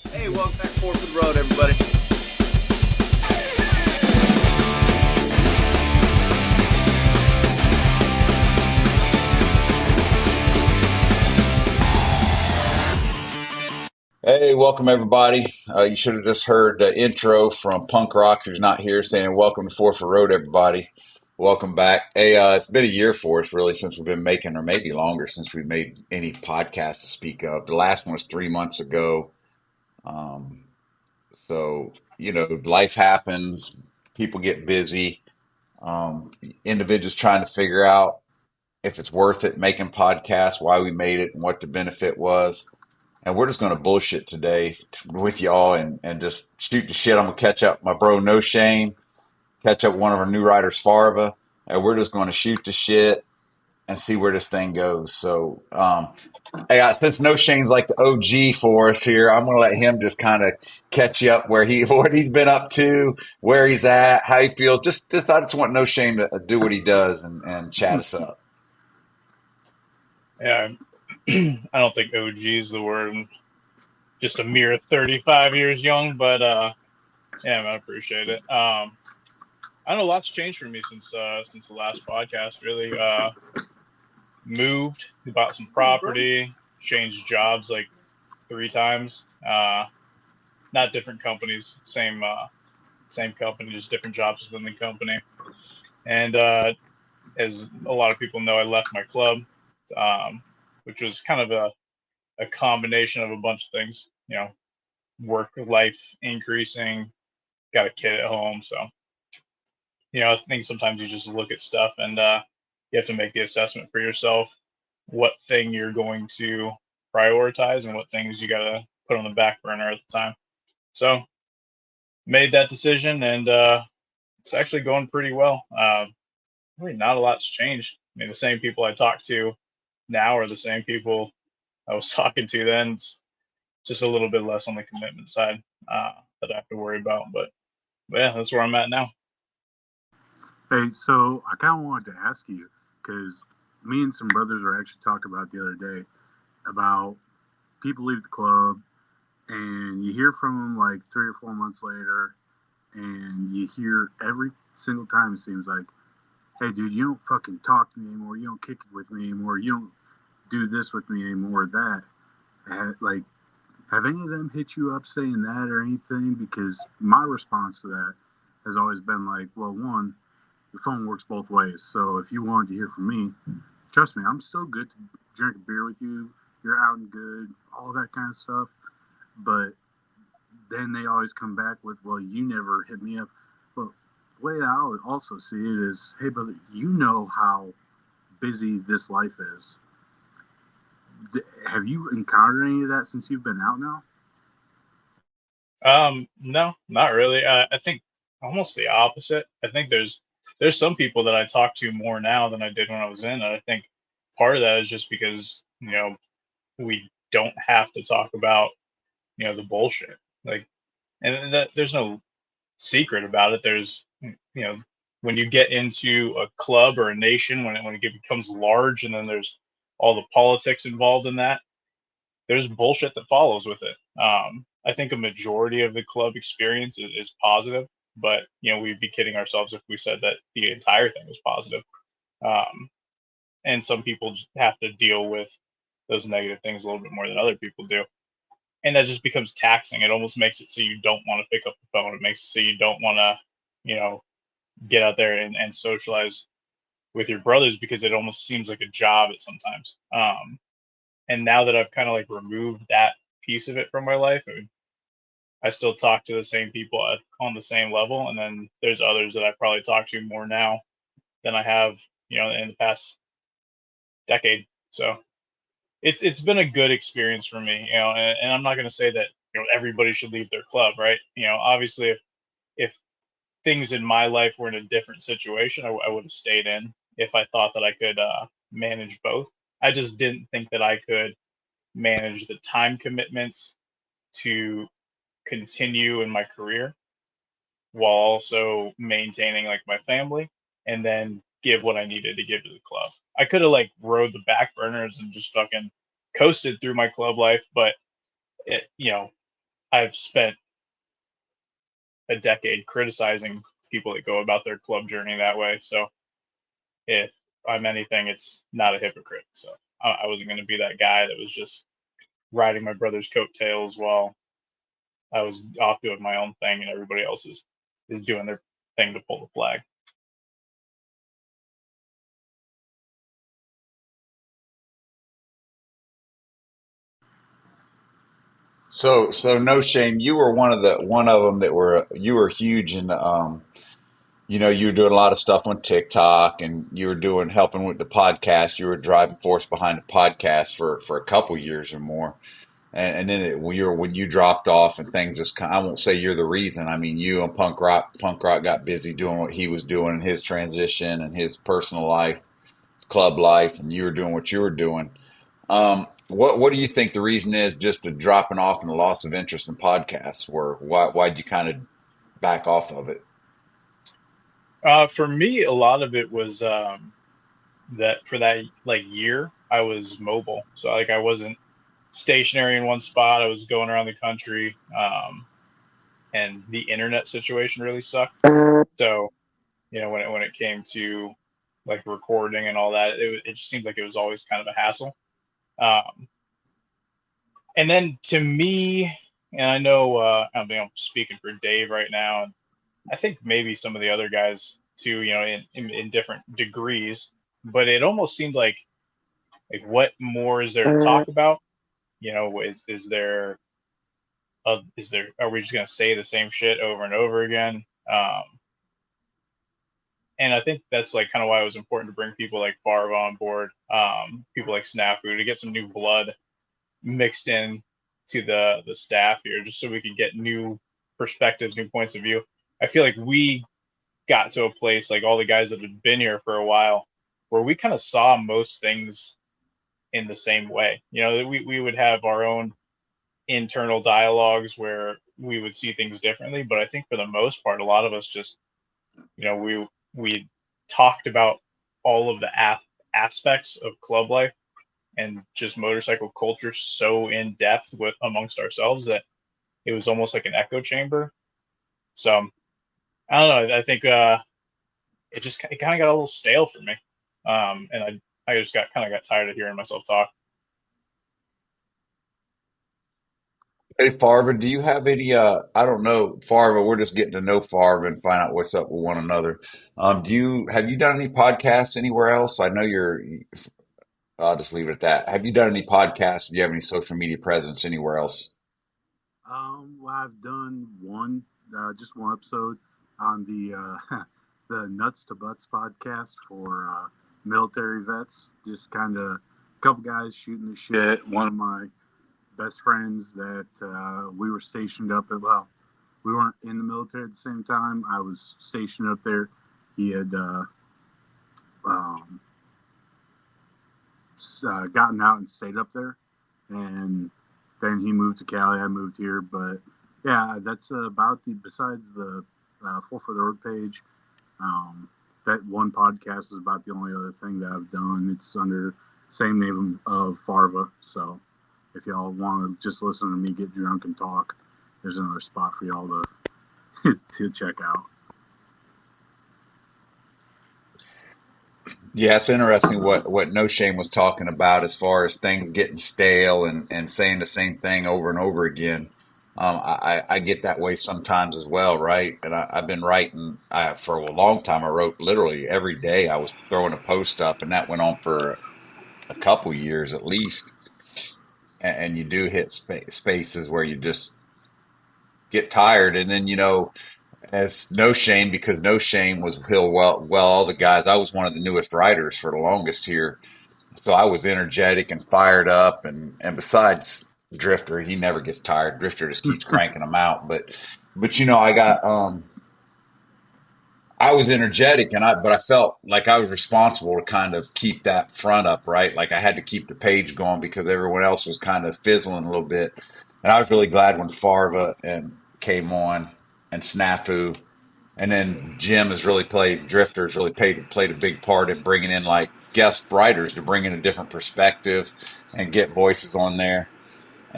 Hey, welcome back to Fork of the Road, everybody. Hey, welcome everybody. You should have just heard the intro from Punk Rock, who's not here, saying welcome to Fork of the Road, everybody. Welcome back. Hey, it's been a year for us, really, since we've been making, or maybe longer, since we've made any podcast to speak of. The last one was 3 months ago. Um, life happens, people get busy, individuals trying to figure out if it's worth it making podcasts, why we made it, and what the benefit was. And we're just going to bullshit today with y'all and just shoot the shit. I'm going to catch up my bro, No Shame, catch up one of our new writers, Farva, and we're just going to shoot the shit and see where this thing goes. Hey, since No Shame's like the OG for us here, I'm going to let him just kind of catch you up what he's been up to, where he's at, how he feels. I just want No Shame to do what he does and chat us up. Yeah, I don't think OG is the word. I'm just a mere 35 years young, but yeah, man, I appreciate it. I know lots changed for me since the last podcast. Really, moved, bought some property, changed jobs like 3 times. Not different companies, same company, just different jobs within the company. And as a lot of people know, I left my club, which was kind of a combination of a bunch of things. Work life increasing, got a kid at home. So, I think sometimes you just look at stuff and you have to make the assessment for yourself what thing you're going to prioritize and what things you got to put on the back burner at the time. So, made that decision and it's actually going pretty well. Really, not a lot's changed. I mean, the same people I talk to now are the same people I was talking to then. It's just a little bit less on the commitment side that I have to worry about. But yeah, that's where I'm at now. Hey, so I kind of wanted to ask you because me and some brothers were actually talking about the other day about people leave the club and you hear from them like 3 or 4 months later, and you hear every single time it seems like, hey, dude, you don't fucking talk to me anymore. You don't kick it with me anymore. You don't do this with me anymore. That. Like, have any of them hit you up saying that or anything? Because my response to that has always been like, well, one, the phone works both ways. So if you wanted to hear from me, trust me, I'm still good to drink a beer with you. You're out and good, all that kind of stuff. But then they always come back with, well, you never hit me up. Well, the way I would also see it is, hey, brother, you know how busy this life is. Have you encountered any of that since you've been out now? No, not really. I think almost the opposite. I think there's some people that I talk to more now than I did when I was in. And I think part of that is just because we don't have to talk about the bullshit. Like, and that there's no secret about it. There's when you get into a club or a nation, when it becomes large, and then there's all the politics involved in that, there's bullshit that follows with it. I think a majority of the club experience is positive, but we'd be kidding ourselves if we said that the entire thing was positive. Um, and some people just have to deal with those negative things a little bit more than other people do, and that just becomes taxing. It almost makes it so you don't want to pick up the phone. It makes it so you don't want to, you know, get out there and socialize with your brothers because it almost seems like a job at sometimes. And now that I've kind of like removed that piece of it from my life, I still talk to the same people on the same level, and then there's others that I probably talk to more now than I have, in the past decade. So it's been a good experience for me, and I'm not going to say that everybody should leave their club, right? Obviously, if things in my life were in a different situation, I would have stayed in if I thought that I could manage both. I just didn't think that I could manage the time commitments to continue in my career while also maintaining like my family and then give what I needed to give to the club. I could have like rode the back burners and just fucking coasted through my club life, but it I've spent a decade criticizing people that go about their club journey that way. So if I'm anything, it's not a hypocrite. So I wasn't going to be that guy that was just riding my brother's coattails while I was off doing my own thing and everybody else is doing their thing to pull the flag. So no shame. You were one of them that you were huge in the you were doing a lot of stuff on TikTok and you were doing helping with the podcast. You were a driving force behind the podcast for a couple years or more. And then when you dropped off and things just kind, I won't say you're the reason. I mean, you and punk rock got busy doing what he was doing in his transition and his personal life, club life, and you were doing what you were doing. What do you think the reason is just the dropping off and the loss of interest in podcasts? Why'd you kind of back off of it? For me, a lot of it was that for that like year, I was mobile. So like I wasn't stationary in one spot. I was going around the country, and the internet situation really sucked. So when it came to like recording and all that, it just seemed like it was always kind of a hassle. Um, and then to me, and I know I'm speaking for Dave right now, and I think maybe some of the other guys too, in different degrees, but it almost seemed like what more is there to talk about? Is there are we just gonna say the same shit over and over again? And I think that's like kind of why it was important to bring people like Farva on board, people like Snafu to get some new blood mixed in to the staff here, just so we could get new perspectives, new points of view. I feel like we got to a place like all the guys that had been here for a while where we kind of saw most things in the same way. We would have our own internal dialogues where we would see things differently, but I think for the most part, a lot of us just, we talked about all of the aspects of club life and just motorcycle culture so in depth with amongst ourselves that it was almost like an echo chamber. So I don't know. I think it kind of got a little stale for me, and I just got tired of hearing myself talk. Hey Farva, do you have any I don't know, Farva, we're just getting to know Farva and find out what's up with one another. Have you done any podcasts anywhere else? I know I'll just leave it at that. Have you done any podcasts? Do you have any social media presence anywhere else? Well, I've done just one episode on the the Nuts to Butts podcast for military vets. Just kind of a couple guys shooting the shit. One of my best friends that we were stationed up at. Well, we weren't in the military at the same time. I was stationed up there. He had um, gotten out and stayed up there, and then he moved to Cali. I moved here, but yeah, that's about the. Besides the Full for the Road page, that one podcast is about the only other thing that I've done. It's under the same name of Farva. So if y'all want to just listen to me get drunk and talk, there's another spot for y'all to to check out. Yeah, it's interesting what No Shame was talking about as far as things getting stale and saying the same thing over and over again. I get that way sometimes as well, right? And I've been writing for a long time. I wrote literally every day. I was throwing a post up, and that went on for a couple years at least. And you do hit spaces where you just get tired, and then as No Shame, because No Shame was Hill, well all the guys. I was one of the newest writers for the longest here, so I was energetic and fired up, and besides Drifter, he never gets tired. Drifter just keeps cranking them out. But I was energetic, but I felt like I was responsible to kind of keep that front up, right? Like I had to keep the page going because everyone else was kind of fizzling a little bit. And I was really glad when Farva and came on and Snafu, and then Jim has really played Drifters really played a big part in bringing in like guest writers to bring in a different perspective and get voices on there.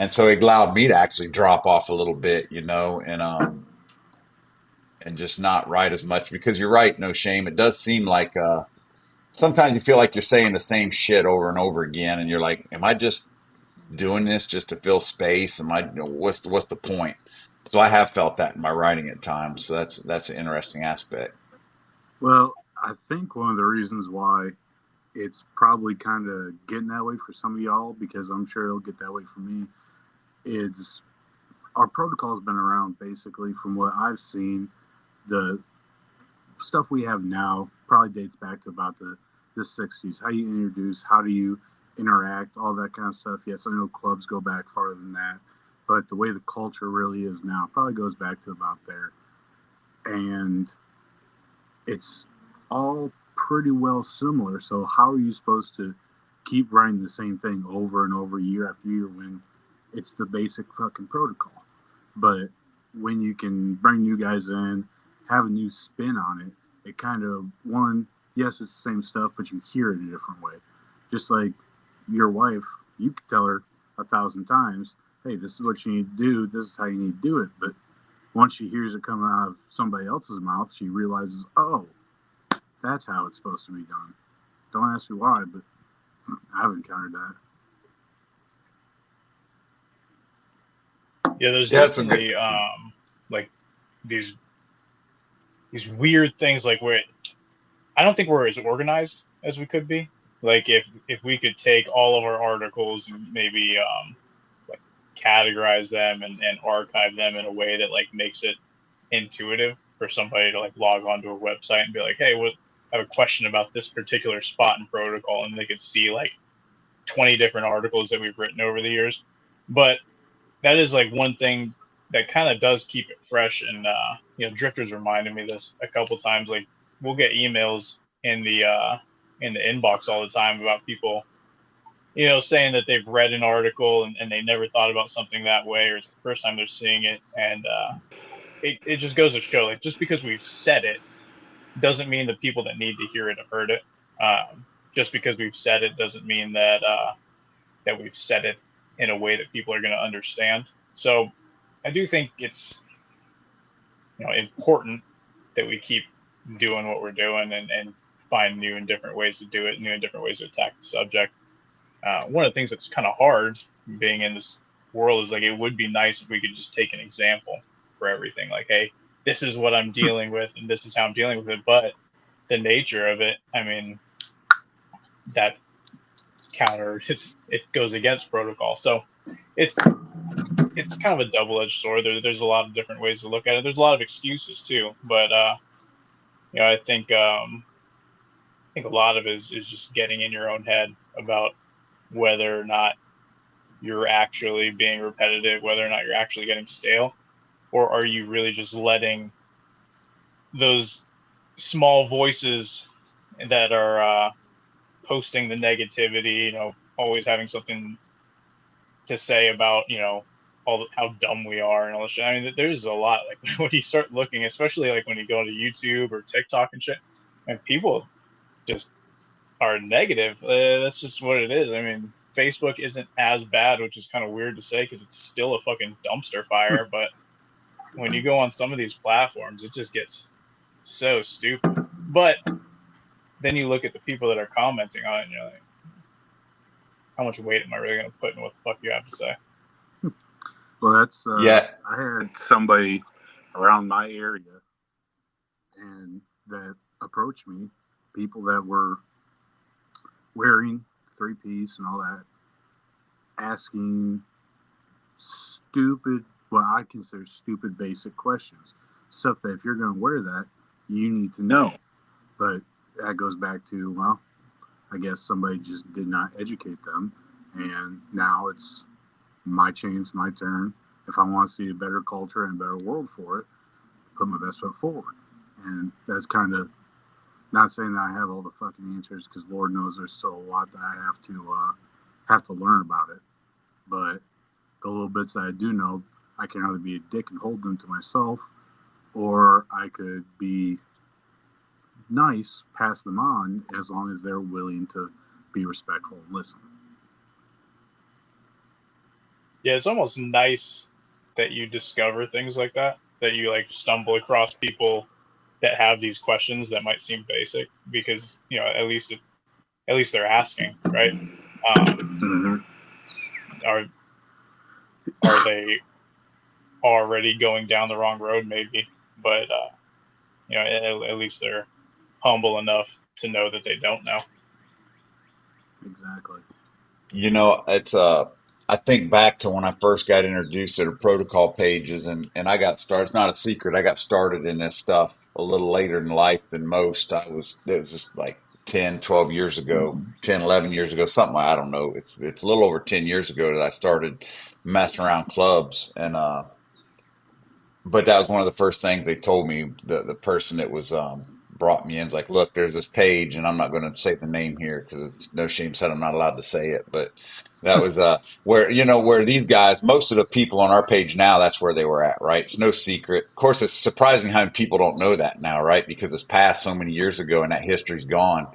And so it allowed me to actually drop off a little bit, and just not write as much because you're right, no shame. It does seem like sometimes you feel like you're saying the same shit over and over again, and you're like, am I just doing this just to fill space? Am I, what's the point? So I have felt that in my writing at times. So that's an interesting aspect. Well, I think one of the reasons why it's probably kind of getting that way for some of y'all, because I'm sure it'll get that way for me, is our protocol has been around basically from what I've seen. The stuff we have now probably dates back to about the 60s. How you introduce, how do you interact, all that kind of stuff. Yes, I know clubs go back farther than that, but the way the culture really is now probably goes back to about there. And it's all pretty well similar. So how are you supposed to keep writing the same thing over and over year after year when it's the basic fucking protocol? But when you can bring new guys in, have a new spin on it, it kind of, one, yes, it's the same stuff, but you hear it a different way. Just like your wife, you could tell her 1,000 times, hey, this is what you need to do, this is how you need to do it. But once she hears it coming out of somebody else's mouth, she realizes, oh, that's how it's supposed to be done. Don't ask me why, but I've encountered that. Yeah, there's Yeah, it's a good. definitely like these weird things like where I don't think we're as organized as we could be. Like if we could take all of our articles and maybe like categorize them and archive them in a way that like makes it intuitive for somebody to like log onto a website and be like, hey, I have a question about this particular spot and protocol, and they could see like 20 different articles that we've written over the years. But that is like one thing that kind of does keep it fresh. And Drifters reminded me this a couple times. Like we'll get emails in the inbox all the time about people, saying that they've read an article and they never thought about something that way, or it's the first time they're seeing it. And it just goes to show, like, just because we've said it doesn't mean the people that need to hear it have heard it. Just because we've said it doesn't mean that we've said it in a way that people are going to understand. So I do think it's important that we keep doing what we're doing and find new and different ways to do it, new and different ways to attack the subject. One of the things that's kind of hard being in this world is like it would be nice if we could just take an example for everything. Like, hey, this is what I'm dealing with and this is how I'm dealing with it. But the nature of it, I mean, that it goes against protocol. So it's kind of a double-edged sword. There's a lot of different ways to look at it. There's a lot of excuses too, but I think a lot of it is just getting in your own head about whether or not you're actually being repetitive, whether or not you're actually getting stale, or are you really just letting those small voices that are posting the negativity, always having something to say about, how dumb we are and all this shit. I mean, there's a lot, like when you start looking, especially like when you go to YouTube or TikTok and shit, and people just are negative. That's just what it is. I mean, Facebook isn't as bad, which is kind of weird to say because it's still a fucking dumpster fire. But when you go on some of these platforms, it just gets so stupid. But then you look at the people that are commenting on it, and you're like, how much weight am I really going to put in what the fuck you have to say? Well, that's Yeah. I had somebody around my area and that approached me, people that were wearing three-piece and all that, asking stupid, what I consider stupid basic questions. Stuff that if you're going to wear that, you need to know. But that goes back to, well, I guess somebody just did not educate them. And now it's my chance, my turn. If I want to see a better culture and a better world for it, put my best foot forward. And that's kind of not saying that I have all the fucking answers, because Lord knows there's still a lot that I have to learn about it. But the little bits that I do know, I can either be a dick and hold them to myself, or I could be nice, pass them on, as long as they're willing to be respectful and listen. Yeah, it's almost nice that you discover things like that, that you like stumble across people that have these questions that might seem basic, because at least they're asking, right? Mm-hmm. Are are they already going down the wrong road? Maybe, but at least they're humble enough to know that they don't know. Exactly. It's I think back to when I first got introduced to the protocol pages and I got started. It's not a secret. I got started in this stuff a little later in life than most. It was just like 10, 12 years ago, 10, 11 years ago, something. I don't know. It's a little over 10 years ago that I started messing around clubs but that was one of the first things they told me. The person that was brought me in is like, look, there's this page, and I'm not going to say the name here because it's no shame said I'm not allowed to say it. But that was where where these guys, most of the people on our page now, that's where they were at, right? It's no secret. Of course, it's surprising how many people don't know that now, right? Because it's passed so many years ago, and that history's gone.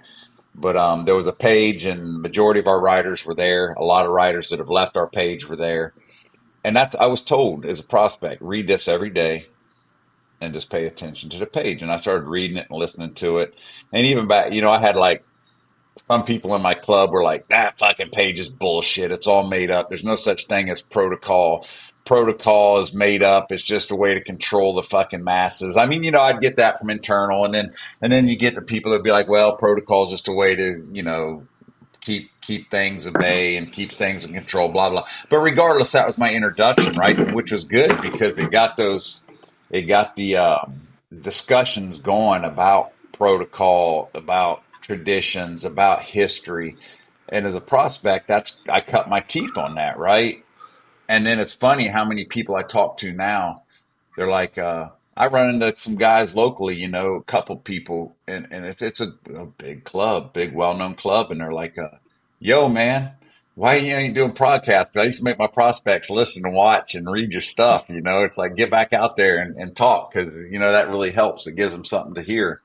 But there was a page, and the majority of our writers were there. A lot of writers that have left our page were there. And that's I was told as a prospect, read this every day and just pay attention to the page. And I started reading it and listening to it. And even back, I had like some people in my club were like, that fucking page is bullshit. It's all made up. There's no such thing as protocol. Protocol is made up. It's just a way to control the fucking masses. I mean, I'd get that from internal, and then you get the people that be like, well, protocol is just a way to, keep things at bay and keep things in control, blah blah. But regardless, that was my introduction, right? Which was good because it got the discussions going about protocol, about traditions, about history. And as a prospect, I cut my teeth on that, right? And then it's funny how many people I talk to now. They're like, I run into some guys locally, a couple people, and it's a big club, big well-known club, and they're like, yo, man, why you ain't doing podcasts? I used to make my prospects listen and watch and read your stuff. It's like get back out there and talk because that really helps. It gives them something to hear.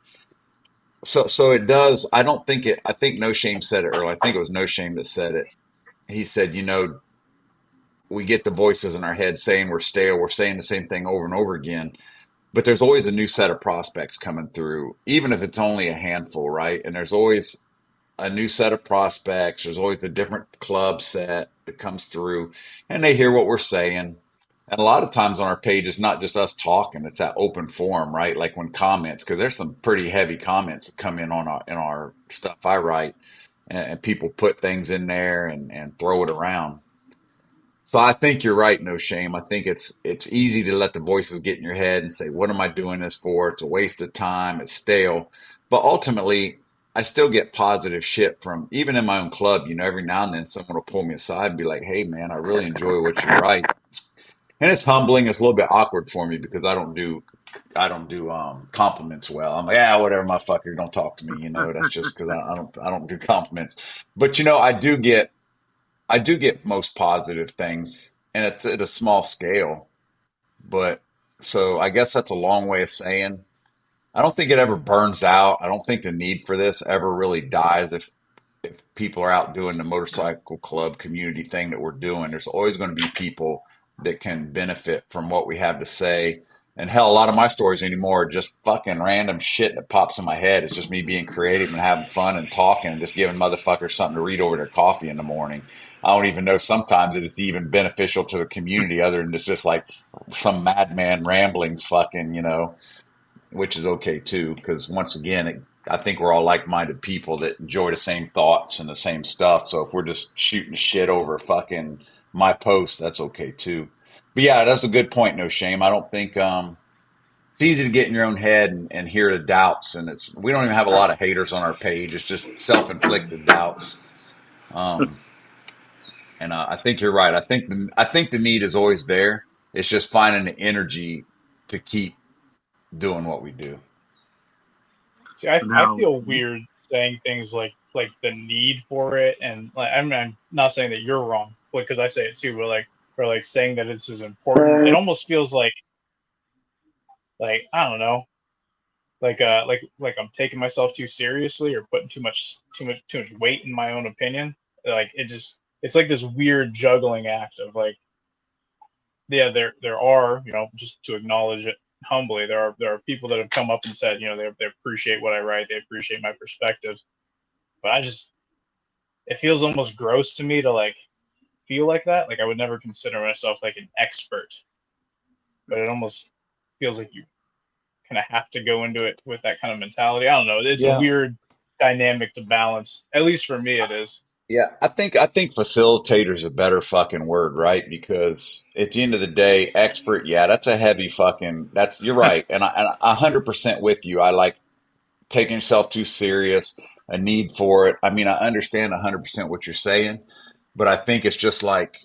So it does. I don't think it. I think No Shame said it earlier. I think it was No Shame that said it. He said, we get the voices in our head saying we're stale. We're saying the same thing over and over again. But there's always a new set of prospects coming through, even if it's only a handful, right? And there's always a new set of prospects. There's always a different club set that comes through, and they hear what we're saying. And a lot of times on our page, it's not just us talking; it's that open forum, right? Like when comments, because there's some pretty heavy comments that come in on our stuff I write, and people put things in there and throw it around. So I think you're right, No Shame. I think it's easy to let the voices get in your head and say, "What am I doing this for? It's a waste of time. It's stale." But ultimately, I still get positive shit from even in my own club. Every now and then someone will pull me aside and be like, "Hey, man, I really enjoy what you write." And it's humbling. It's a little bit awkward for me because I don't do compliments well. I'm like, yeah, whatever, motherfucker. Don't talk to me. That's just because I don't do compliments. But I do get most positive things, and it's at a small scale. But so I guess that's a long way of saying I don't think it ever burns out. I don't think the need for this ever really dies if people are out doing the motorcycle club community thing that we're doing. There's always going to be people that can benefit from what we have to say. And hell, a lot of my stories anymore are just fucking random shit that pops in my head. It's just me being creative and having fun and talking and just giving motherfuckers something to read over their coffee in the morning. I don't even know sometimes that it's even beneficial to the community other than it's just like some madman ramblings fucking, which is okay too, because once again, I think we're all like-minded people that enjoy the same thoughts and the same stuff. So if we're just shooting shit over fucking my post, that's okay too. But yeah, that's a good point. No shame. I don't think it's easy to get in your own head and hear the doubts, and we don't even have a lot of haters on our page. It's just self-inflicted doubts. Um, and I think you're right. I think the need is always there. It's just finding the energy to keep doing what we do. See, I Now, feel weird saying things like the need for it, and like I'm not saying that you're wrong, because I say it too, but like or like saying that it's as important. It almost feels like I don't know, like I'm taking myself too seriously or putting too much weight in my own opinion. Like it's like this weird juggling act of like yeah, there are, just to acknowledge it humbly, there are people that have come up and said, they appreciate what I write, they appreciate my perspectives, but it feels almost gross to me to like feel like that. Like I would never consider myself like an expert, but it almost feels like you kind of have to go into it with that kind of mentality. I don't know. It's a Yeah. weird dynamic to balance. At least for me, it is. Yeah, I think facilitator is a better fucking word, right? Because at the end of the day, expert, yeah, that's a heavy fucking. That's you're right, and 100% with you. I like taking yourself too serious, a need for it. I mean, I understand 100% what you're saying, but I think it's just like,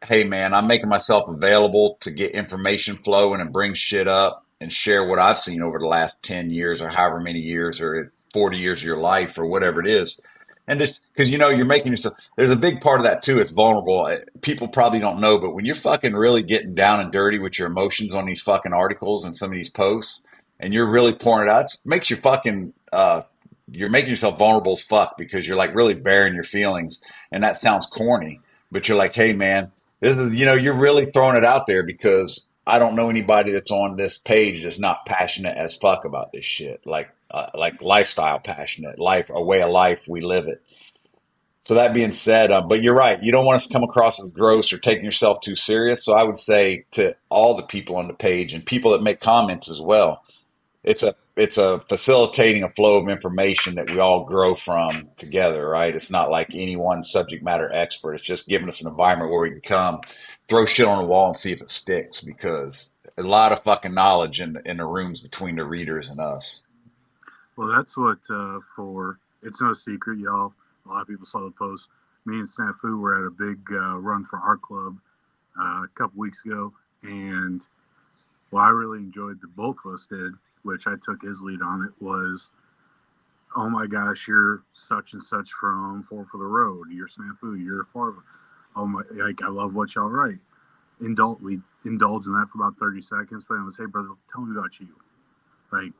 hey man, I'm making myself available to get information flowing and bring shit up and share what I've seen over the last 10 years or however many years or 40 years of your life or whatever it is. And just because you're making yourself, there's a big part of that too. It's vulnerable. People probably don't know, but when you're fucking really getting down and dirty with your emotions on these fucking articles and some of these posts, and you're really pouring it out, it makes you fucking, you're making yourself vulnerable as fuck because you're like really bearing your feelings. And that sounds corny, but you're like, hey man, this is, you're really throwing it out there because I don't know anybody that's on this page that's not passionate as fuck about this shit. Like lifestyle passionate, life, a way of life, we live it. So that being said, but you're right. You don't want us to come across as gross or taking yourself too serious. So I would say to all the people on the page and people that make comments as well, it's a facilitating a flow of information that we all grow from together, right? It's not like any one subject matter expert. It's just giving us an environment where we can come, throw shit on the wall and see if it sticks because a lot of fucking knowledge in the rooms between the readers and us. Well, that's what for. It's no secret, y'all. A lot of people saw the post. Me and Snafu were at a big run for our club a couple weeks ago, and what I really enjoyed that both of us did, which I took his lead on it, was, oh my gosh, you're such and such from Four for the Road. You're Snafu. You're Farva. Oh my, like I love what y'all write. We indulged in that for about 30 seconds, but it was, hey brother, tell me about you. Like,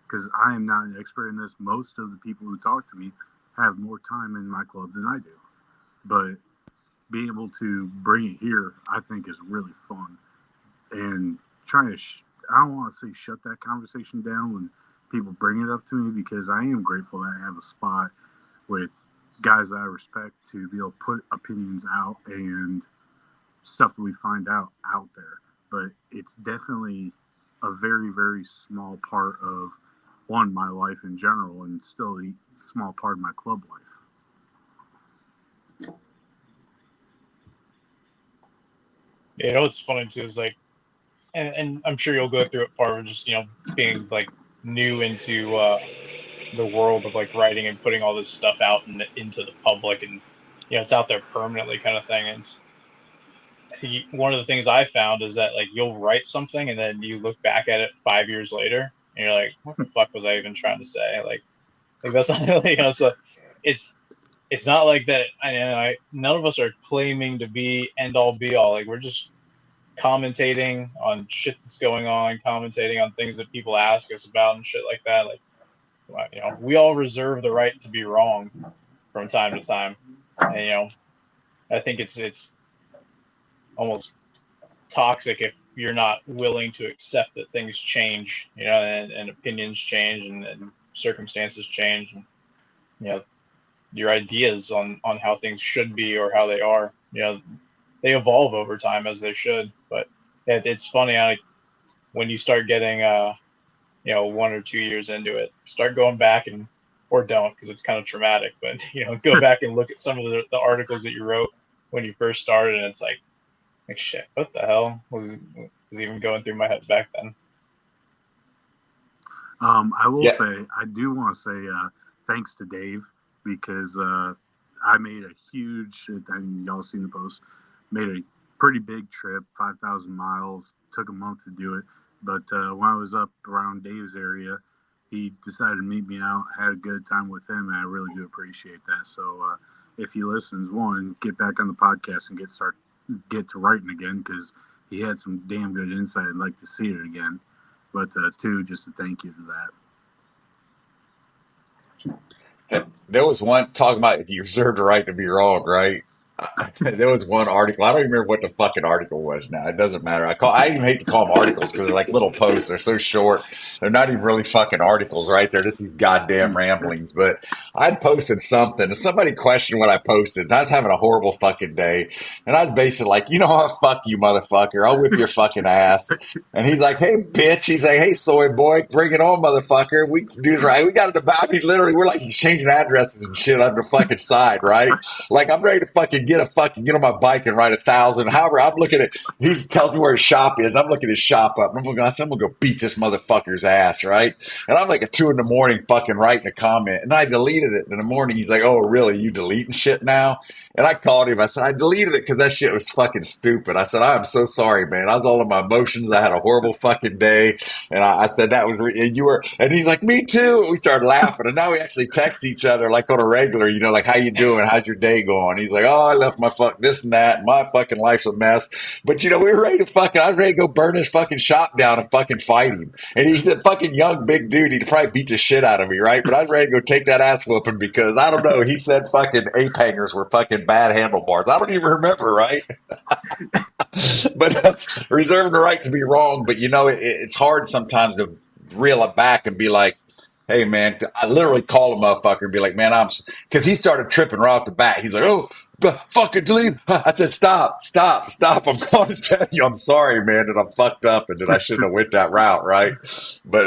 because I am not an expert in this. Most of the people who talk to me have more time in my club than I do. But being able to bring it here, I think, is really fun. And trying to, I don't want to say shut that conversation down when people bring it up to me, because I am grateful that I have a spot with guys that I respect to be able to put opinions out and stuff that we find out there. But it's definitely a very, very small part of my life in general, and still a small part of my club life. What's funny too is like, and I'm sure you'll go through it part of just being like new into the world of like writing and putting all this stuff out into the public, and it's out there permanently kind of thing. And one of the things I found is that like you'll write something and then you look back at it 5 years later and you're like, what the fuck was I even trying to say? Like that's not so it's not like that. None of us are claiming to be end all be all. Like we're just commentating on shit that's going on, commentating on things that people ask us about and shit like that. Like we all reserve the right to be wrong from time to time, and I think it's almost toxic if you're not willing to accept that things change, and opinions change, and circumstances change, and your ideas on how things should be or how they are, they evolve over time as they should. But it's funny when you start getting 1 or 2 years into it, start going back and or don't, because it's kind of traumatic, but go back and look at some of the articles that you wrote when you first started, and it's like shit, what the hell was even going through my head back then? I will Yeah. say, I do want to say thanks to Dave, because I made a huge, I mean, y'all seen the post, made a pretty big trip, 5,000 miles, took a month to do it. But when I was up around Dave's area, he decided to meet me out, had a good time with him, and I really do appreciate that. So if he listens, one, get back on the podcast and get to writing again, because he had some damn good insight. I'd like to see it again. But two, just a thank you for that. There was one talking about you reserve the right to be wrong, right? There was one article. I don't even remember what the fucking article was now. It doesn't matter. I even hate to call them articles because they're like little posts. They're so short. They're not even really fucking articles, right? They're just these goddamn ramblings. But I'd posted something and somebody questioned what I posted. And I was having a horrible fucking day. And I was basically like, you know what? Fuck you, motherfucker. I'll whip your fucking ass. And he's like, hey, bitch. He's like, hey, soy boy, bring it on, motherfucker. We can do this right. We got it about. I mean, literally, we're like exchanging addresses and shit on the fucking side, right? Like I'm ready to fucking get on my bike and ride 1,000. However, I'm looking at he tells me where his shop is. I'm looking his shop up. I'm gonna go beat this motherfucker's ass, right? And I'm like at 2 a.m. fucking writing a comment, and I deleted it in the morning. He's like, "Oh, really? You deleting shit now?" And I called him. I said, "I deleted it because that shit was fucking stupid." I said, "I'm so sorry, man. I was all in my emotions. I had a horrible fucking day." And I said that was and you were, and he's like, "Me too." And we started laughing, and now we actually text each other like on a regular, like, "How you doing? How's your day going?" He's like, "Oh, I left my fuck this and that. My fucking life's a mess." But we were ready to I was ready to go burn his fucking shop down and fucking fight him. And he's a fucking young big dude. He'd probably beat the shit out of me, right? But I was ready to go take that ass whooping because I don't know. He said fucking ape hangers were fucking bad handlebars. I don't even remember, right? But that's reserving the right to be wrong. But it's hard sometimes to reel it back and be like, "Hey, man," I literally call a motherfucker and be like, "Man, because he started tripping right off the bat. He's like, "Oh, fucking delete." I said, "Stop, stop, stop. I'm going to tell you, I'm sorry, man, that I'm fucked up and that I shouldn't have went that route, right?" But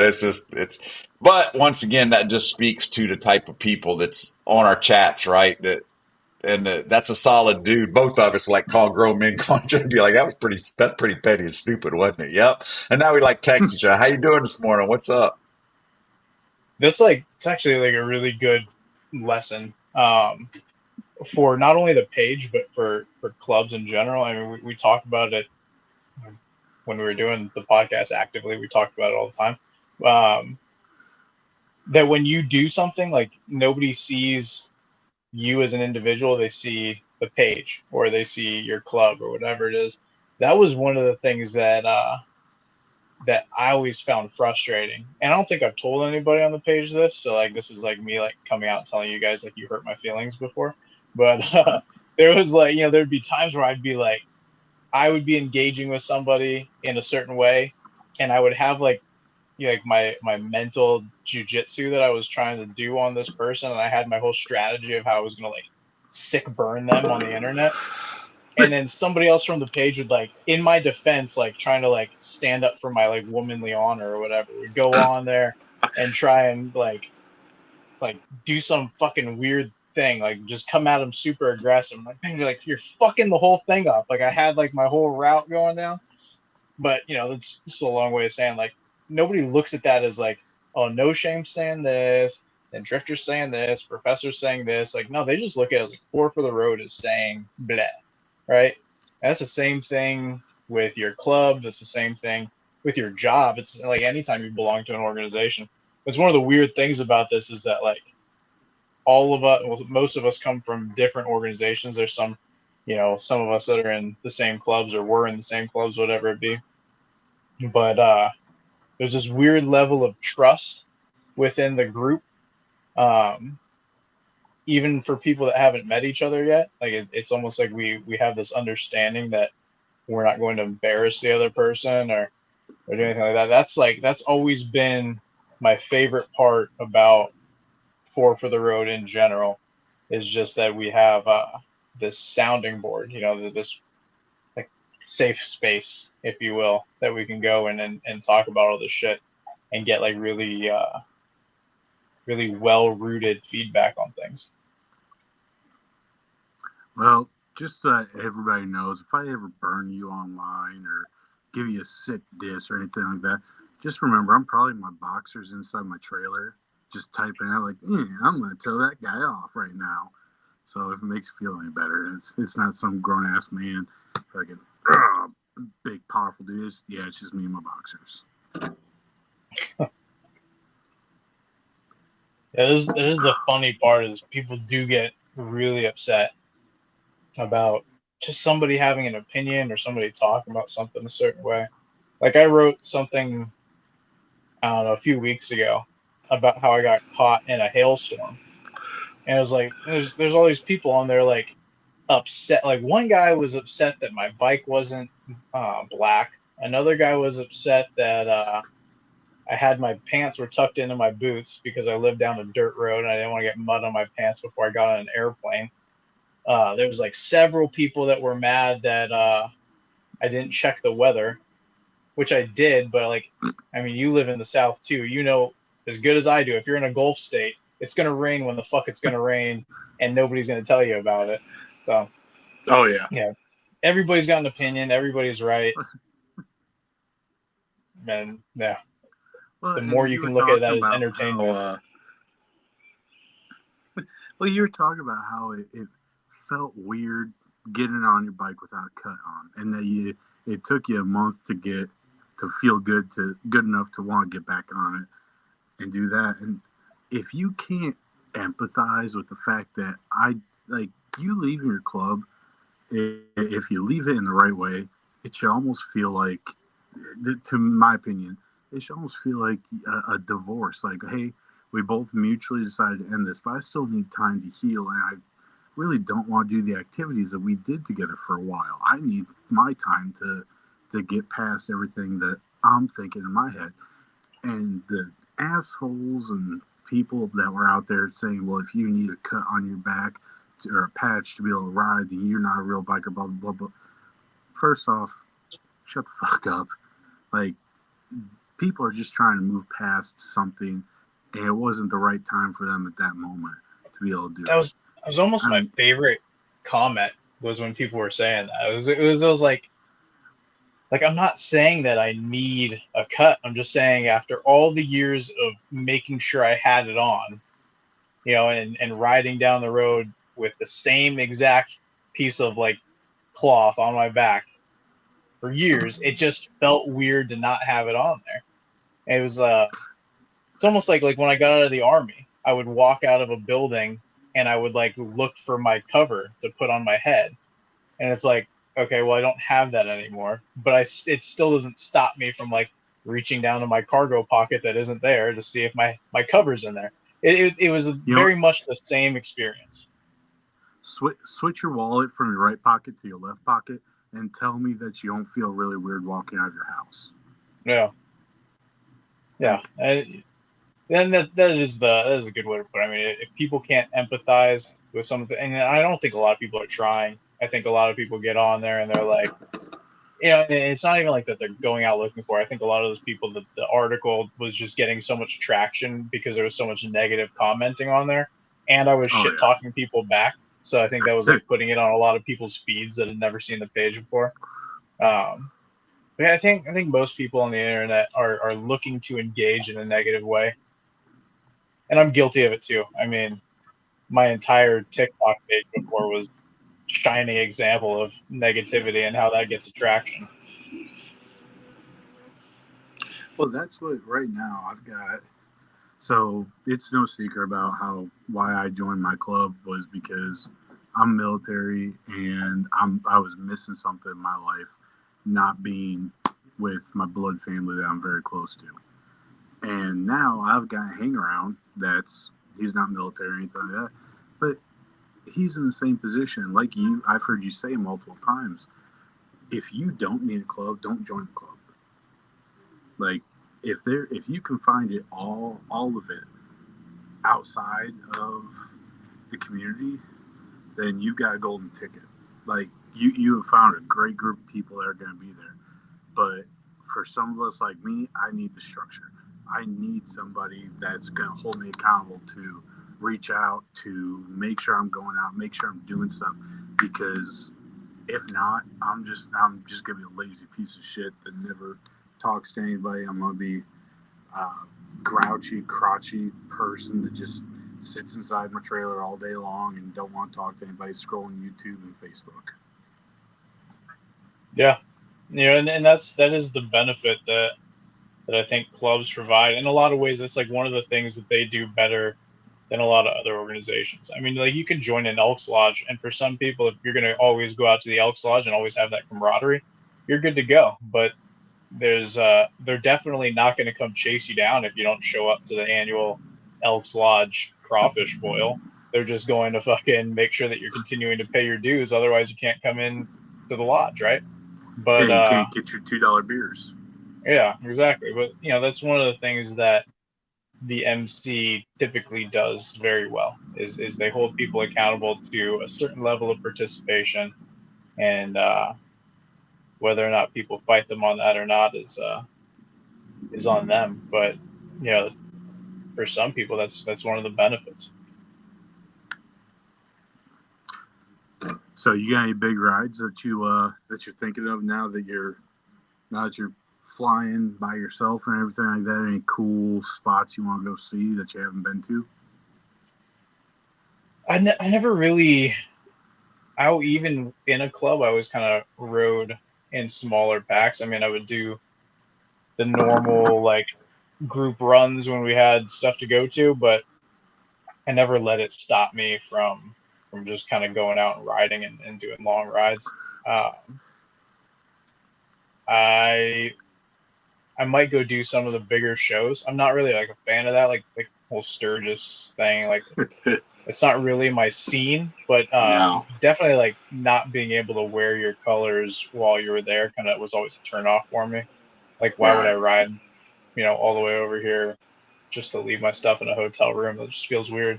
but once again, that just speaks to the type of people that's on our chats, right? That's a solid dude. Both of us like call grown men contra and be like, that's pretty petty and stupid, wasn't it? Yep. And now we like text each other. How you doing this morning? What's up? That's it's actually like a really good lesson for not only the page but for clubs in general. I mean, we talk about it when we were doing the podcast actively. We talked about it all the time. Um, that when you do something, like nobody sees you as an individual, they see the page or they see your club or whatever it is. That was one of the things that I always found frustrating. And I don't think I've told anybody on the page this, so like this is like me like coming out and telling you guys like you hurt my feelings before. But there was like, there'd be times where I would be engaging with somebody in a certain way, and I would have like like my mental jujitsu that I was trying to do on this person, and I had my whole strategy of how I was gonna like sick burn them on the internet. And then somebody else from the page would like, in my defense, like trying to like stand up for my like womanly honor or whatever, would go on there and try and like do some fucking weird thing, like just come at him super aggressive. I'm like, man, you're fucking the whole thing up. Like I had like my whole route going down. But that's just a long way of saying like nobody looks at that as like, oh, no shame saying this, and Drifter's saying this, Professor's saying this. Like, no, they just look at it as like Four for the Road is saying blah, right? That's the same thing with your club. That's the same thing with your job. It's like anytime you belong to an organization. It's one of the weird things about this is that like all of us, well, most of us come from different organizations. There's some of us that are in the same clubs or were in the same clubs, whatever it be. But there's this weird level of trust within the group, um, even for people that haven't met each other yet. Like it's almost like we have this understanding that we're not going to embarrass the other person or do anything like that. That's always been my favorite part about Four for the Road in general, is just that we have this sounding board, this like safe space, if you will, that we can go in and talk about all this shit and get like really well rooted feedback on things. Well, just so everybody knows, if I ever burn you online or give you a sick diss or anything like that, just remember I'm probably in my boxers inside my trailer, just typing out like, I'm going to tell that guy off right now. So if it makes you feel any better, it's not some grown ass man, fucking big powerful dude. It's just me and my boxers. Yeah, this is the funny part is people do get really upset about just somebody having an opinion or somebody talking about something a certain way. Like I wrote something, I don't know, a few weeks ago about how I got caught in a hailstorm. And it was like there's all these people on there like, upset. Like one guy was upset that my bike wasn't black. Another guy was upset that I had my pants were tucked into my boots because I lived down a dirt road and I didn't want to get mud on my pants before I got on an airplane. There was like several people that were mad that I didn't check the weather, which I did, but like, I mean, you live in the South too. You know as good as I do. If you're in a Gulf state, it's gonna rain when the fuck it's gonna rain, and nobody's gonna tell you about it. So, Oh yeah. yeah, everybody's got an opinion. Everybody's right, and yeah, Well, the more and you you were can look at that talking as about entertainment. how well, you were talking about how it felt weird getting on your bike without a cut on, and that it took you a month to feel good enough to want to get back on it and do that. And if you can't empathize with the fact that you leaving your club, if you leave it in the right way, it should almost feel like, to my opinion, it should almost feel like a divorce. Like, hey, we both mutually decided to end this, but I still need time to heal, and I really don't want to do the activities that we did together for a while. I need my time to get past everything that I'm thinking in my head. And the assholes and people that were out there saying, well, if you need a cut on your back or a patch to be able to ride, then you're not a real biker, blah, blah, blah, blah. First off, shut the fuck up. Like, people are just trying to move past something, and it wasn't the right time for them at that moment to be able to do That it. was almost I my mean, favorite comment was when people were saying that. It was like I'm not saying that I need a cut. I'm just saying after all the years of making sure I had it on, and riding down the road with the same exact piece of like cloth on my back for years, it just felt weird to not have it on there. And it was it's almost like when I got out of the army, I would walk out of a building and I would like look for my cover to put on my head. And it's like, okay, well I don't have that anymore, but it still doesn't stop me from like reaching down to my cargo pocket that isn't there to see if my cover's in there. It was you know, very much the same experience. switch your wallet from your right pocket to your left pocket and tell me that you don't feel really weird walking out of your house. Yeah, yeah. Like, Then that is a good way to put it. I mean, if people can't empathize with something, and I don't think a lot of people are trying. I think a lot of people get on there and they're like, and it's not even like that they're going out looking for it. I think a lot of those people, the article was just getting so much traction because there was so much negative commenting on there, and I was shit oh talking people back. So I think that was yeah. like putting it on a lot of people's feeds that had never seen the page before. Um, but yeah, I think most people on the internet are looking to engage in a negative way, and I'm guilty of it too. I mean, my entire TikTok page before was shining example of negativity and how that gets attraction. Well, that's what right now I've got. So it's no secret about how why I joined my club was because I'm military and I was missing something in my life, not being with my blood family that I'm very close to. And now I've got a hang around that's he's not military or anything like that, but he's in the same position. Like you, I've heard you say multiple times, if you don't need a club, don't join the club. Like if you can find it all of it outside of the community, then you've got a golden ticket. Like you have found a great group of people that are going to be there. But for some of us like me, I need the structure. I need somebody that's going to hold me accountable to reach out, to make sure I'm going out, make sure I'm doing stuff. Because if not, I'm just going to be a lazy piece of shit that never talks to anybody. I'm going to be a grouchy, crotchy person that just sits inside my trailer all day long and don't want to talk to anybody, scrolling YouTube and Facebook. Yeah, and that is the benefit that I think clubs provide. In a lot of ways, that's like one of the things that they do better than a lot of other organizations. I mean, like you can join an Elks Lodge, and for some people, if you're going to always go out to the Elks Lodge and always have that camaraderie, you're good to go. But they're definitely not going to come chase you down if you don't show up to the annual Elks Lodge crawfish boil. They're just going to fucking make sure that you're continuing to pay your dues. Otherwise, you can't come in to the lodge, right? Yeah, But you can't get your $2 beers. yeah, exactly. But that's one of the things that the MC typically does very well is they hold people accountable to a certain level of participation, and whether or not people fight them on that or not is on them. But for some people, that's one of the benefits. So you got any big rides that you're thinking of now that you're flying by yourself and everything like that? Any cool spots you want to go see that you haven't been to? I never really, even in a club, I always kind of rode in smaller packs. I mean, I would do the normal like group runs when we had stuff to go to, but I never let it stop me from just kind of going out and riding and doing long rides. I I might go do some of the bigger shows. I'm not really like a fan of that, like whole Sturgis thing. Like it's not really my scene, but No. definitely like not being able to wear your colors while you were there kind of was always a turn off for me. Like why would I Right. ride, all the way over here just to leave my stuff in a hotel room? That just feels weird.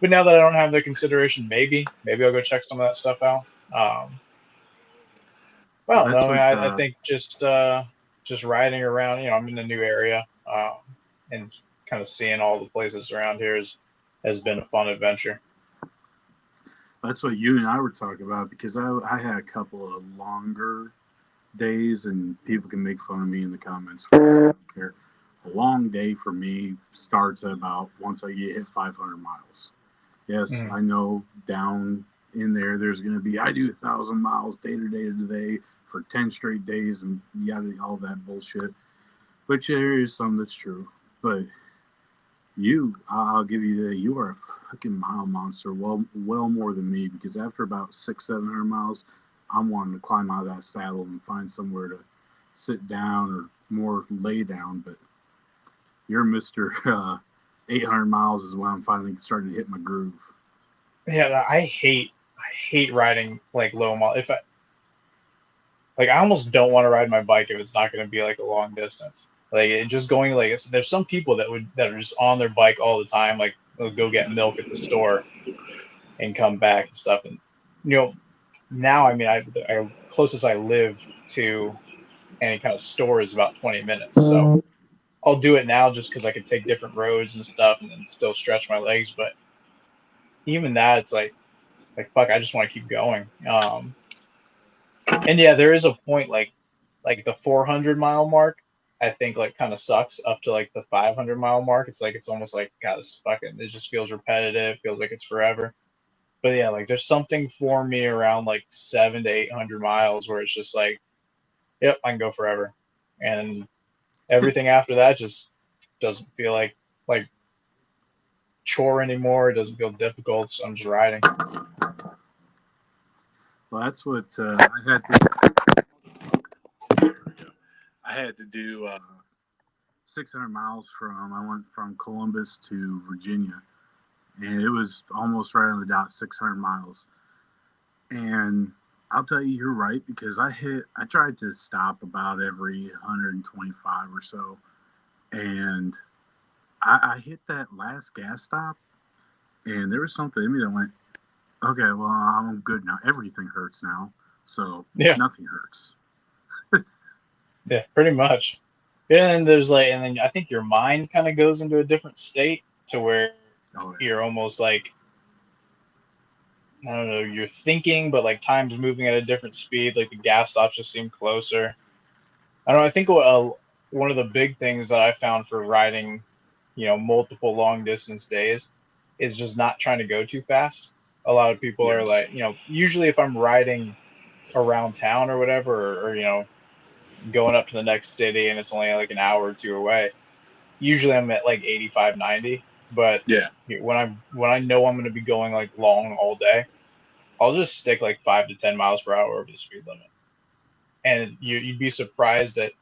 But now that I don't have the consideration, maybe I'll go check some of that stuff out. Well, Well, no, that's I mean, what. I think just riding around. I'm in a new area, and kind of seeing all the places around here has been a fun adventure. That's what you and I were talking about, because I had a couple of longer days, and people can make fun of me in the comments. I don't care. A long day for me starts at about once I get hit 500 miles. Yes, Mhm. I know down in there's going to be, I do 1,000 miles day to day to day for 10 straight days and yada, all that bullshit. Which there is some that's true. But I'll give you that, you are a fucking mile monster. Well more than me, because after about 600-700 miles, I'm wanting to climb out of that saddle and find somewhere to sit down or more lay down. But you're Mister 800 miles is when I'm finally starting to hit my groove. Yeah, I hate riding like low mile. If I like, I almost don't want to ride my bike if it's not going to be like a long distance. Like just going like there's some people that are just on their bike all the time. Like they'll go get milk at the store and come back and stuff. And you know, now I mean, I closest I live to any kind of store is about 20 minutes. So I'll do it now just because I can take different roads and stuff and then still stretch my legs. But even that, it's like fuck, I just want to keep going. And yeah, there is a point like the 400-mile mark. I think like kind of sucks up to like the 500-mile mark. It's almost like God, this fucking it just feels repetitive. Feels like it's forever. But yeah, like there's something for me around like 700 to 800 miles where it's just like, yep, I can go forever, and everything after that just doesn't feel like chore anymore. It doesn't feel difficult. So I'm just riding. Well, that's what I had to. I had to do 600 miles from. I went from Columbus to Virginia, and it was almost right on the dot, 600 miles. And I'll tell you, you're right, because I tried to stop about every 125 or so, and I hit that last gas stop, and there was something in me that went, okay, well, I'm good now. Everything hurts now, so Yeah, nothing hurts. yeah, pretty much. Yeah, and there's like, and then I think your mind kind of goes into a different state to where Oh yeah. you're almost like, I don't know, you're thinking, but like time's moving at a different speed. Like the gas stops just seem closer. I don't know. I think one of the big things that I found for riding, multiple long distance days is just not trying to go too fast. A lot of people are Yes. like, usually if I'm riding around town or whatever, or going up to the next city and it's only like an hour or two away, usually I'm at like 85, 90. But Yeah. when I know I'm going to be going like long all day, I'll just stick like 5 to 10 miles per hour over the speed limit, and you'd be surprised at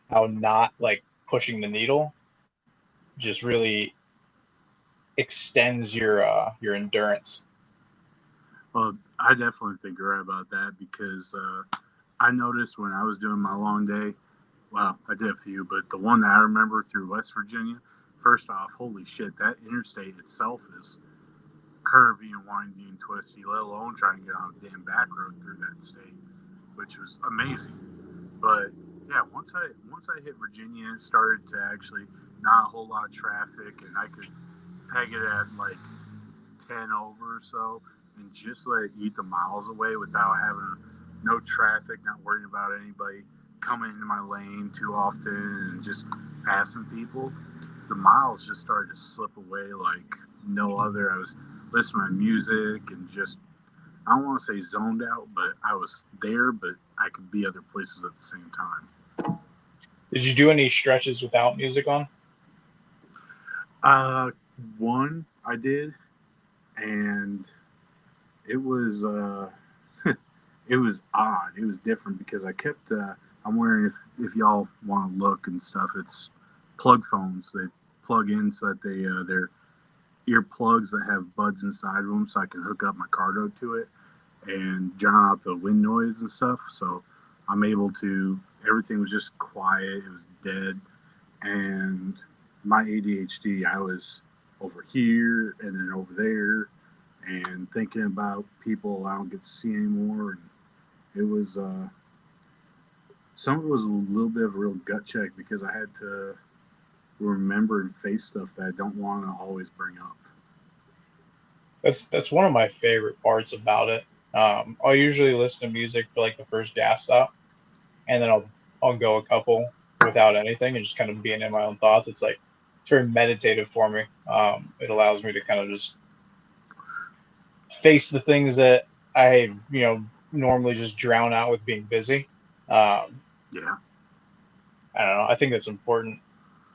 how not like pushing the needle just really extends your endurance. Well, I definitely think you're right about that because I noticed when I was doing my long day, well, I did a few, but the one that I remember through West Virginia, first off, holy shit, that interstate itself is curvy and windy and twisty, let alone trying to get on a damn back road through that state, which was amazing. But yeah, once I hit Virginia, it started to actually not a whole lot of traffic, and I could peg it at like 10 over or so, and just let it eat the miles away without having no traffic, not worrying about anybody coming into my lane too often, and just passing people. The miles just started to slip away like no other. I was listening to music and just, I don't want to say zoned out, but I was there, but I could be other places at the same time. Did you do any stretches without music on? Uh, One I did, and it was it was odd. It was different because I kept. I'm wondering if y'all want to look and stuff. It's plug phones. They plug in so that they're earplugs that have buds inside of them, so I can hook up my cargo to it and drown out the wind noise and stuff. So I'm able to. Everything was just quiet. It was dead, and my ADHD. I was over here and then over there, and thinking about people I don't get to see anymore. And it was some of it was a little bit of a real gut check because I had to remember and face stuff that I don't want to always bring up. That's one of my favorite parts about it. I'll usually listen to music for like the first gas stop, and then I'll go a couple without anything and just kind of being in my own thoughts. It's very meditative for me. It allows me to kind of just face the things that I normally just drown out with being busy. Um, Yeah. I don't know. I think that's important.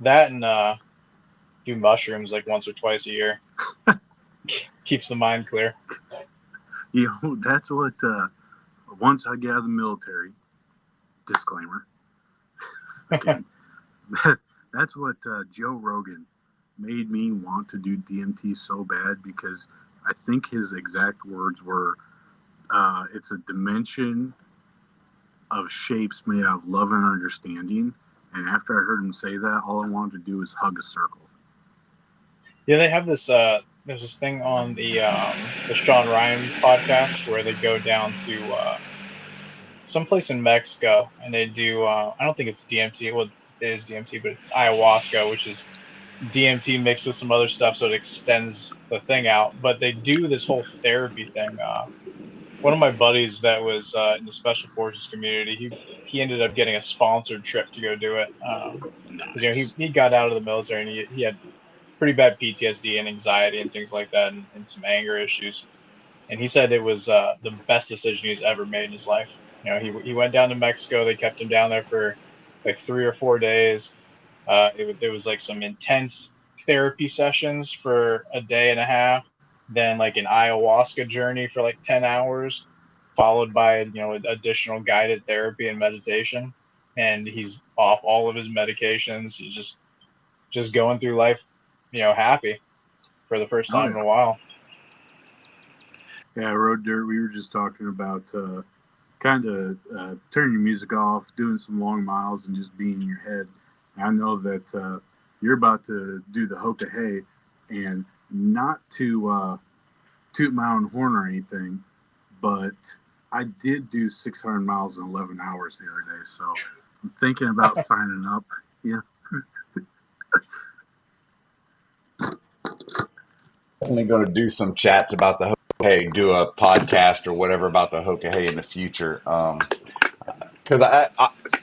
That and do mushrooms like once or twice a year keeps the mind clear. That's what. Once I get out of the military, disclaimer again. That's what Joe Rogan made me want to do DMT so bad because I think his exact words were, "It's a dimension of shapes made out of love and understanding." And after I heard him say that, all I wanted to do was hug a circle. Yeah, they have this. There's this thing on the Sean Ryan podcast where they go down to someplace in Mexico and they do. I don't think it's DMT. Well, it is DMT, but it's ayahuasca, which is DMT mixed with some other stuff, so it extends the thing out. But they do this whole therapy thing. One of my buddies that was in the special forces community, he ended up getting a sponsored trip to go do it. Because Nice. he got out of the military and he had pretty bad PTSD and anxiety and things like that, and some anger issues. And he said it was the best decision he's ever made in his life. He went down to Mexico. They kept him down there for like 3 or 4 days. There was like some intense therapy sessions for a day and a half, then like an ayahuasca journey for like 10 hours, followed by additional guided therapy and meditation. And he's off all of his medications. He's just going through life, happy for the first Oh time in yeah. a while. Yeah, Road Dirt. We were just talking about kind of turning your music off, doing some long miles, and just being in your head. I know that you're about to do the Hoka Hey, and not to toot my own horn or anything, but I did do 600 miles in 11 hours the other day, so I'm thinking about signing up. Yeah. Definitely going to do some chats about the Hoka Hey, do a podcast or whatever about the Hoka Hey in the future. Because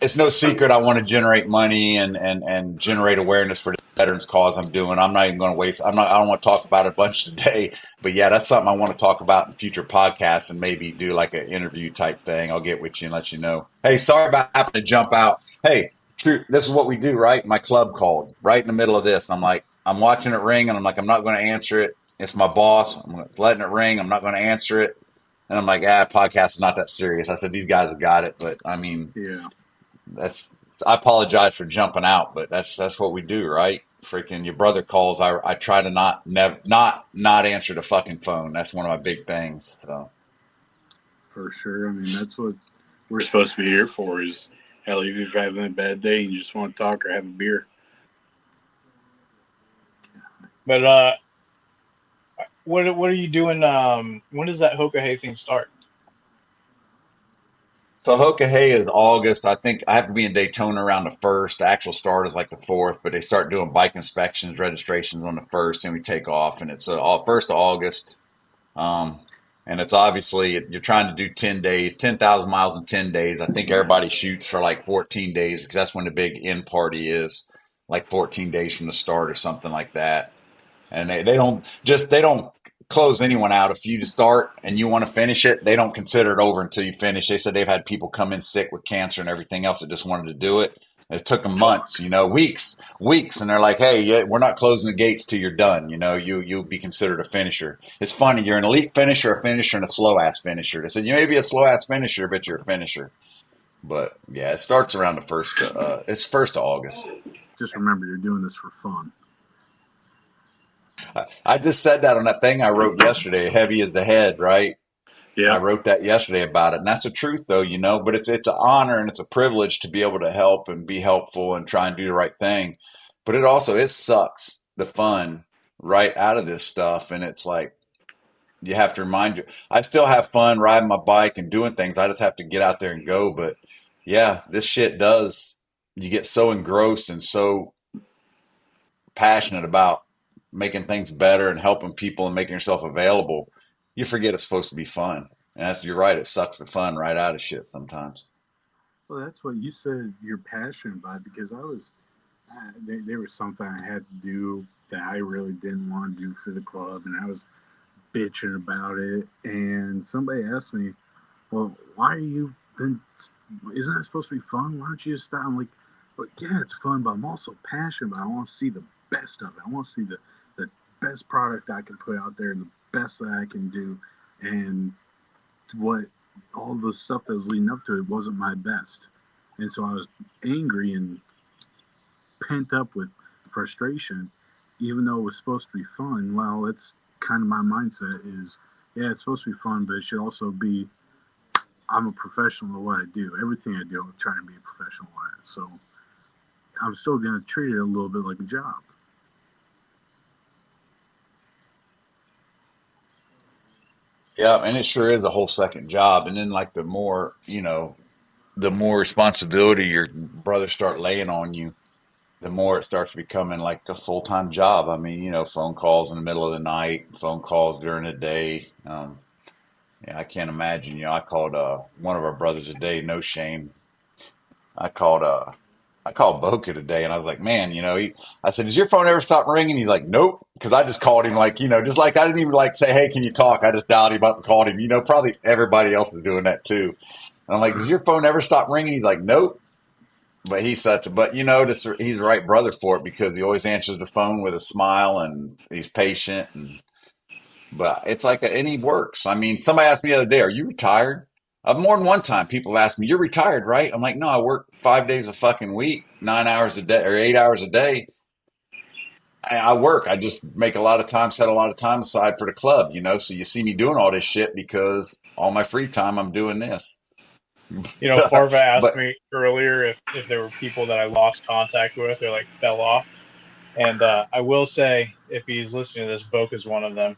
it's no secret I want to generate money and generate awareness for the veterans cause I'm doing. I'm not even going to waste. I don't want to talk about it a bunch today, but yeah, that's something I want to talk about in future podcasts and maybe do like an interview type thing. I'll get with you and let you know. Hey, sorry about having to jump out. Hey, true. This is what we do, right? My club called right in the middle of this. And I'm like, I'm watching it ring and I'm like, I'm not going to answer it. It's my boss. I'm letting it ring. I'm not going to answer it. And I'm like, podcast is not that serious. I said, these guys have got it. But I mean, Yeah. that's, I apologize for jumping out, but that's what we do, right? freaking your brother calls, I try to not answer the fucking phone. That's one of my big things. So For sure. I mean, that's what we're supposed to be here for. Is hell, even if you're having a bad day and you just want to talk or have a beer. But what are you doing? When does that Hoka Hey thing start? so Hoka Hey is August. I think I have to be in Daytona around the first. The actual start is like the fourth, but they start doing bike inspections, registrations on the first, and we take off, and it's all first of August. Um, and it's obviously you're trying to do 10 days, 10,000 miles in 10 days. I think everybody shoots for like 14 days because that's when the big end party is, like 14 days from the start or something like that. And they don't close anyone out. If you start and you want to finish it, they don't consider it over until you finish. They said they've had people come in sick with cancer and everything else that just wanted to do it. It took them months, Fuck. weeks, and they're like, "Hey, yeah, we're not closing the gates till you're done. You'll be considered a finisher." It's funny, you're an elite finisher, a finisher, and a slow ass finisher. They said you may be a slow ass finisher, but you're a finisher. But yeah, it starts around the first. It's first of August. Just remember, you're doing this for fun. I just said that on that thing I wrote yesterday. Heavy as the head, right? I Yep. wrote that yesterday about it, and that's the truth, though, But it's an honor and it's a privilege to be able to help and be helpful and try and do the right thing. But it sucks the fun right out of this stuff, and it's like you have to remind you. I still have fun riding my bike and doing things. I just have to get out there and go. But yeah, this shit does. You get so engrossed and so passionate about making things better and helping people and making yourself available, you forget it's supposed to be fun. And that's, you're right, it sucks the fun right out of shit sometimes. Well, that's what you said you're passionate about because there was something I had to do that I really didn't want to do for the club, and I was bitching about it. And somebody asked me, well, why are you then? Isn't that supposed to be fun? Why don't you just stop? I'm like, but yeah, it's fun, but I'm also passionate about it. I want to see the best of it. I want to see the best product I can put out there and the best that I can do. And what all the stuff that was leading up to it wasn't my best. And so I was angry and pent up with frustration, even though it was supposed to be fun. Well, it's kind of my mindset is, yeah, it's supposed to be fun, but it should also be I'm a professional at what I do. Everything I do, I'm trying to be a professional at. So I'm still going to treat it a little bit like a job. Yeah, and it sure is a whole second job. And then, like, the more responsibility your brothers start laying on you, the more it starts becoming like a full time job. I mean, phone calls in the middle of the night, phone calls during the day. Yeah, I can't imagine. I called one of our brothers today, no shame. I called I called Boca today, and I was like, man, I said, does your phone ever stop ringing? He's like, nope, because I just called him, like, just like I didn't even like say, hey, can you talk? I just dialed him up and called him. Probably everybody else is doing that too. And I'm like, does your phone ever stop ringing? He's like, nope. But he's the right brother for it because he always answers the phone with a smile and he's patient, but it's like and he works. I mean, somebody asked me the other day, "Are you retired?" More than one time, people have asked me, "You're retired, right?" I'm like, "No, I work 5 days a fucking week, 9 hours a day or 8 hours a day. I work. I just make a lot of time, set a lot of time aside for the club, So you see me doing all this shit because all my free time I'm doing this." Farva asked But me earlier if there were people that I lost contact with or like fell off. And I will say, if he's listening to this, Boca's one of them.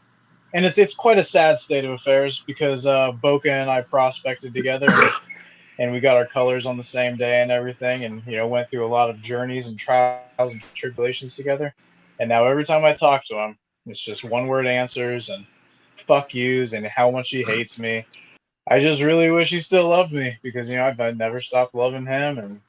And it's quite a sad state of affairs because Boca and I prospected together and we got our colors on the same day and everything, and went through a lot of journeys and trials and tribulations together. And now every time I talk to him, it's just one word answers and fuck yous and how much he hates me. I just really wish he still loved me because I've never stopped loving him. And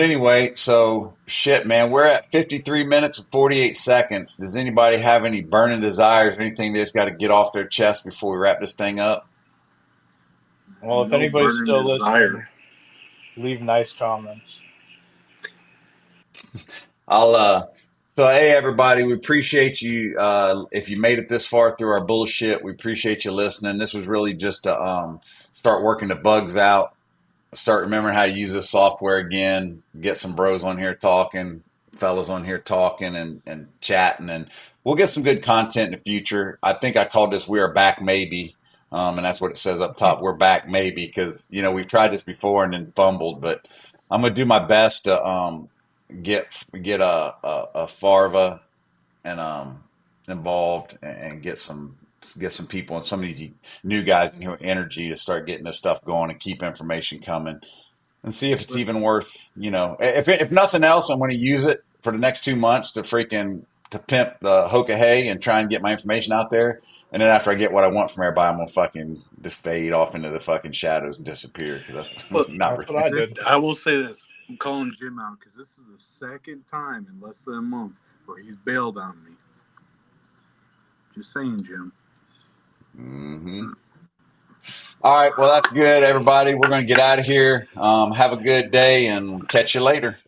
anyway, so shit, man, we're at 53 minutes and 48 seconds. Does anybody have any burning desires or anything they just got to get off their chest before we wrap this thing up? well, if No anybody's burning still desire. listening, leave nice comments. I'll so hey everybody, we appreciate you if you made it this far through our bullshit, we appreciate you listening. This was really just to start working the bugs out, start remembering how to use this software again, get some bros on here talking, fellas on here talking and chatting, and we'll get some good content in the future. I think I called this "We Are Back Maybe," and that's what it says up top. We're back maybe because we've tried this before and then fumbled, but I'm gonna do my best to get a Farva and involved and get some people and some of these new guys in here energy to start getting this stuff going and keep information coming and see if it's even worth, if nothing else, I'm going to use it for the next 2 months to pimp the Hoka Hey and try and get my information out there. And then after I get what I want from everybody, I'm going to fucking just fade off into the fucking shadows and disappear because that's Look, not That's what I did. I will say this. I'm calling Jim out because this is the second time in less than a month where he's bailed on me. Just saying, Jim. Mm-hmm. All right. Well, that's good, everybody. We're going to get out of here. Have a good day and catch you later.